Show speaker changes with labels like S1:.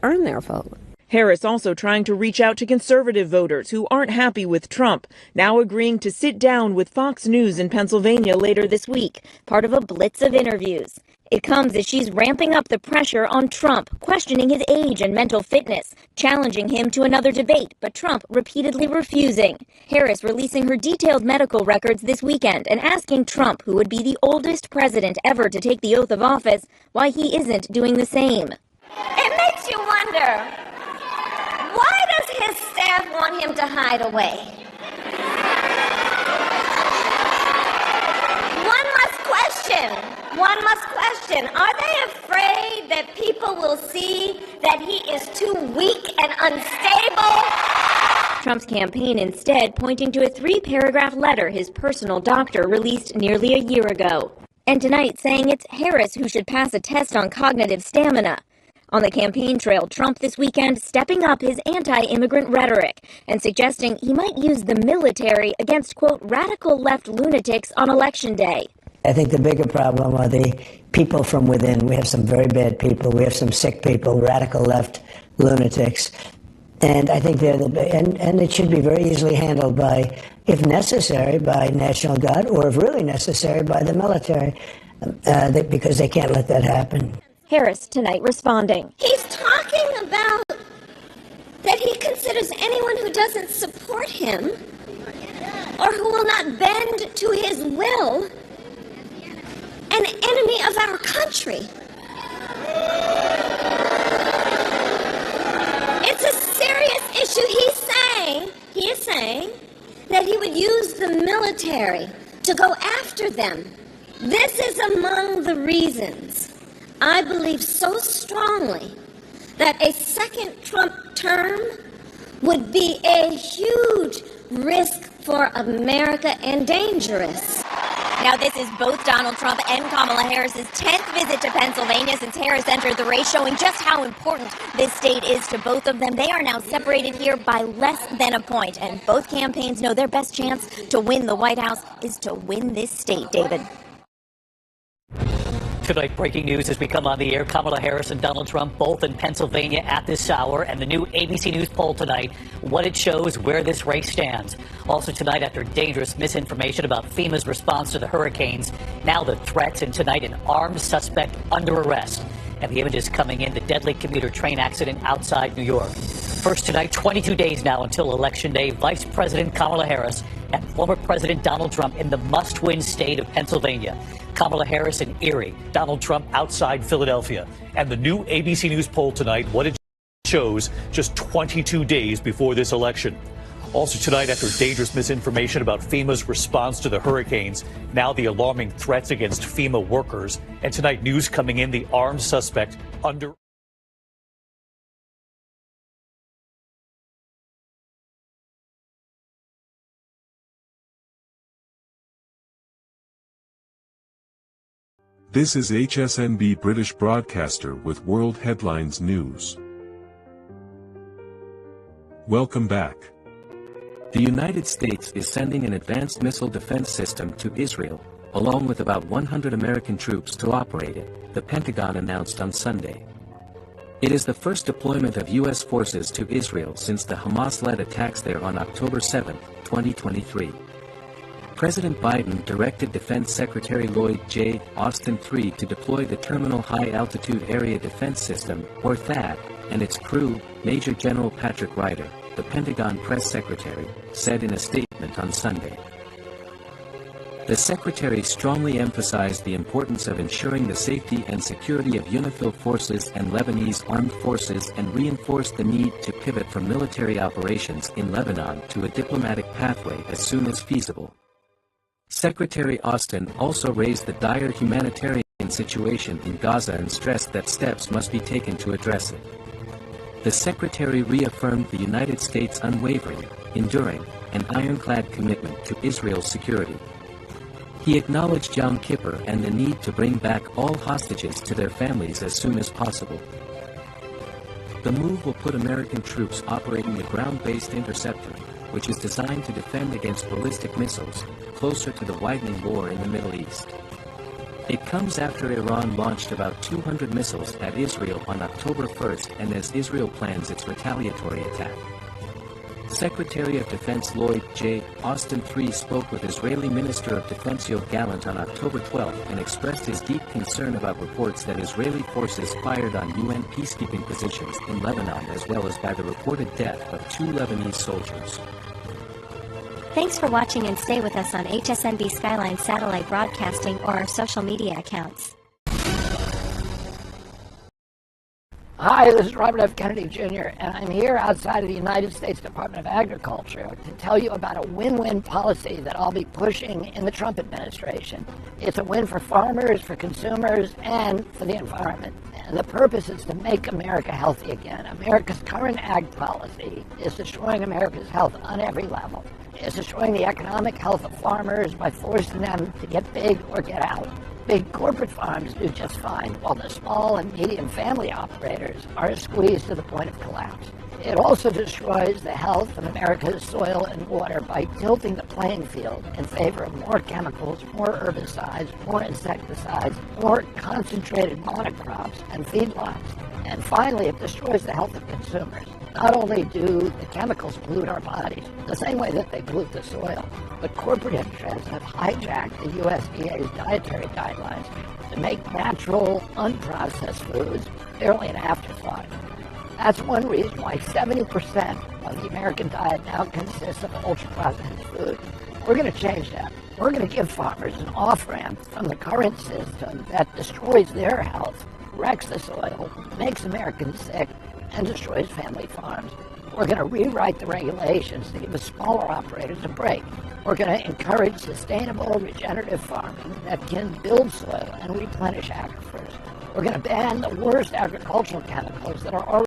S1: earn their vote.
S2: Harris also trying to reach out to conservative voters who aren't happy with Trump, now agreeing to sit down with Fox News in Pennsylvania later this week, part of a blitz of interviews. It comes as she's ramping up the pressure on Trump, questioning his age and mental fitness, challenging him to another debate, but Trump repeatedly refusing. Harris releasing her detailed medical records this weekend and asking Trump, who would be the oldest president ever to take the oath of office, why he isn't doing the same.
S3: It makes you wonder, why does his staff want him to hide away? One must question, are they afraid that people will see that he is too weak and unstable?
S4: Trump's campaign instead pointing to a 3-paragraph letter his personal doctor released nearly a year ago. And tonight saying it's Harris who should pass a test on cognitive stamina. On the campaign trail, Trump this weekend stepping up his anti-immigrant rhetoric and suggesting he might use the military against, quote, radical left lunatics on Election Day.
S5: I think the bigger problem are the people from within. We have some very bad people. We have some sick people, radical left lunatics. And I think and it should be very easily handled by, if necessary, by National Guard, or if really necessary, by the military, because they can't let that happen.
S4: Harris tonight responding.
S3: He's talking about that he considers anyone who doesn't support him or who will not bend to his will an enemy of our country. It's a serious issue. He is saying that he would use the military to go after them. This is among the reasons I believe so strongly that a second Trump term would be a huge risk for America and dangerous.
S4: Now, this is both Donald Trump and Kamala Harris's 10th visit to Pennsylvania since Harris entered the race, showing just how important this state is to both of them. They are now separated here by less than a point, and both campaigns know their best chance to win the White House is to win this state, David.
S6: Tonight, breaking news as we come on the air. Kamala Harris and Donald Trump both in Pennsylvania at this hour. And the new ABC News poll tonight, what it shows, where this race stands. Also tonight, after dangerous misinformation about FEMA's response to the hurricanes, now the threats, and tonight an armed suspect under arrest. And the images coming in, the deadly commuter train accident outside New York. First tonight, 22 days now until Election Day, Vice President Kamala Harris and former President Donald Trump in the must-win state of Pennsylvania. Kamala Harris in Erie, Donald Trump outside Philadelphia. And the new ABC News poll tonight, what it shows just 22 days before this election. Also tonight, after dangerous misinformation about FEMA's response to the hurricanes, now the alarming threats against FEMA workers. And tonight, news coming in, the armed suspect under...
S7: This is HSNB British broadcaster with World Headlines News. Welcome back.
S8: The United States is sending an advanced missile defense system to Israel, along with about 100 American troops to operate it, the Pentagon announced on Sunday. It is the first deployment of U.S. forces to Israel since the Hamas-led attacks there on October 7, 2023. President Biden directed Defense Secretary Lloyd J. Austin III to deploy the Terminal High Altitude Area Defense System, or THAAD, and its crew, Major General Patrick Ryder, the Pentagon press secretary, said in a statement on Sunday. The secretary strongly emphasized the importance of ensuring the safety and security of UNIFIL forces and Lebanese armed forces and reinforced the need to pivot from military operations in Lebanon to a diplomatic pathway as soon as feasible. Secretary Austin also raised the dire humanitarian situation in Gaza and stressed that steps must be taken to address it. The secretary reaffirmed the United States' unwavering, enduring, and ironclad commitment to Israel's security. He acknowledged Yom Kippur and the need to bring back all hostages to their families as soon as possible. The move will put American troops operating the ground-based interceptor, which is designed to defend against ballistic missiles, closer to the widening war in the Middle East. It comes after Iran launched about 200 missiles at Israel on October 1st and as Israel plans its retaliatory attack. Secretary of Defense Lloyd J. Austin III spoke with Israeli Minister of Defense Yoav Gallant on October 12 and expressed his deep concern about reports that Israeli forces fired on UN peacekeeping positions in Lebanon as well as by the reported death of 2 Lebanese soldiers.
S1: Thanks for watching and stay with us on HSNB Skyline Satellite Broadcasting or our social media accounts.
S9: Hi, this is Robert F. Kennedy Jr., and I'm here outside of the United States Department of Agriculture to tell you about a win-win policy that I'll be pushing in the Trump administration. It's a win for farmers, for consumers, and for the environment. And the purpose is to make America healthy again. America's current ag policy is destroying America's health on every level. It's destroying the economic health of farmers by forcing them to get big or get out. Big corporate farms do just fine, while the small and medium family operators are squeezed to the point of collapse. It also destroys the health of America's soil and water by tilting the playing field in favor of more chemicals, more herbicides, more insecticides, more concentrated monocrops and feedlots. And finally, it destroys the health of consumers. Not only do the chemicals pollute our bodies the same way that they pollute the soil, but corporate interests have hijacked the USDA's dietary guidelines to make natural, unprocessed foods barely an afterthought. That's one reason why 70% of the American diet now consists of ultra-processed food. We're going to change that. We're going to give farmers an off-ramp from the current system that destroys their health, wrecks the soil, makes Americans sick, and destroys family farms. We're going to rewrite the regulations to give the smaller operators a break. We're going to encourage sustainable, regenerative farming that can build soil and replenish aquifers. We're going to ban the worst agricultural chemicals that are already